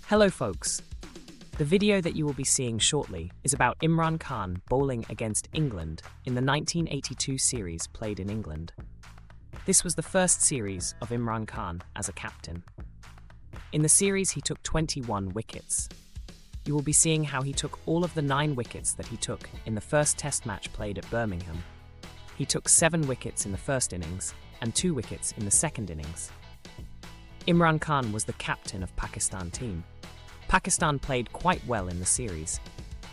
Hello folks. The video that you will be seeing shortly is about Imran Khan bowling against England in the 1982 series played in England. This was the first series of Imran Khan as a captain. In the series he took 21 wickets. You will be seeing how he took all of the 9 wickets that he took in the first test match played at Birmingham. He took 7 wickets in the first innings and 2 wickets in the second innings. Imran Khan was the captain of Pakistan team. Pakistan played quite well in the series.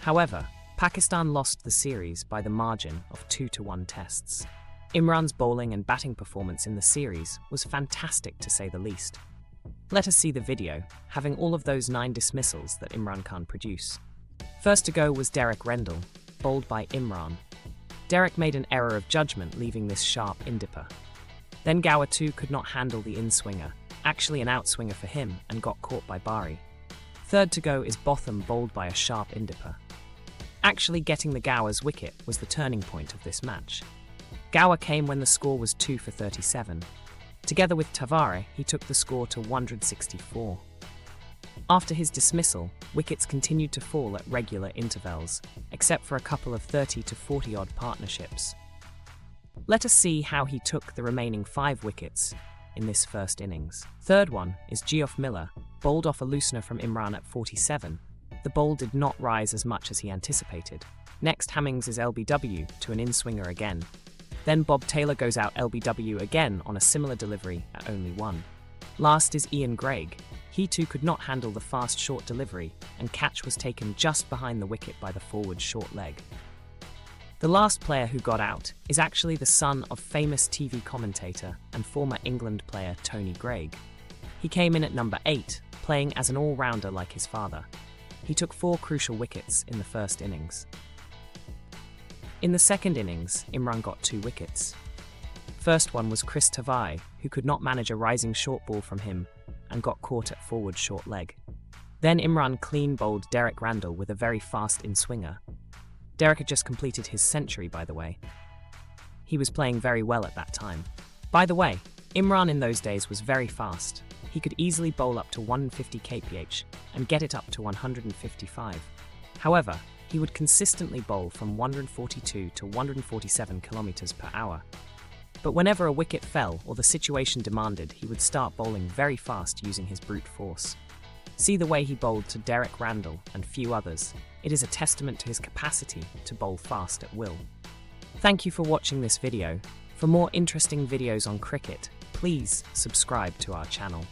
However, Pakistan lost the series by the margin of 2-1 tests. Imran's bowling and batting performance in the series was fantastic to say the least. Let us see the video, having all of those 9 dismissals that Imran Khan produced. First to go was Derek Rendell, bowled by Imran. Derek made an error of judgment leaving this sharp in-dipper. Then Gower too could not handle the in-swinger, actually an outswinger for him, and got caught by Bari. Third to go is Botham, bowled by a sharp in-dipper. Actually getting the Gower's wicket was the turning point of this match. Gower came when the score was 2 for 37. Together with Tavare, he took the score to 164. After his dismissal, wickets continued to fall at regular intervals, except for a couple of 30 to 40 odd partnerships. Let us see how he took the remaining 5 wickets in this first innings. Third one is Geoff Miller, bowled off a loosener from Imran at 47. The bowl did not rise as much as he anticipated. Next, Hammings is LBW to an in-swinger again. Then Bob Taylor goes out LBW again on a similar delivery at only 1. Last is Ian Greig. He too could not handle the fast short delivery, and catch was taken just behind the wicket by the forward short leg. The last player who got out is actually the son of famous TV commentator and former England player Tony Greig. He came in at number 8, playing as an all-rounder like his father. He took 4 crucial wickets in the first innings. In the second innings, Imran got 2 wickets. First one was Chris Tavai, who could not manage a rising short ball from him and got caught at forward short leg. Then Imran clean bowled Derek Rendell with a very fast in-swinger. Derek had just completed his century, by the way. He was playing very well at that time. By the way, Imran in those days was very fast. He could easily bowl up to 150 kph and get it up to 155. However, he would consistently bowl from 142 to 147 kilometers per hour. But whenever a wicket fell or the situation demanded, he would start bowling very fast using his brute force. See the way he bowled to Derek Rendell and few others. It is a testament to his capacity to bowl fast at will. Thank you for watching this video. For more interesting videos on cricket, please subscribe to our channel.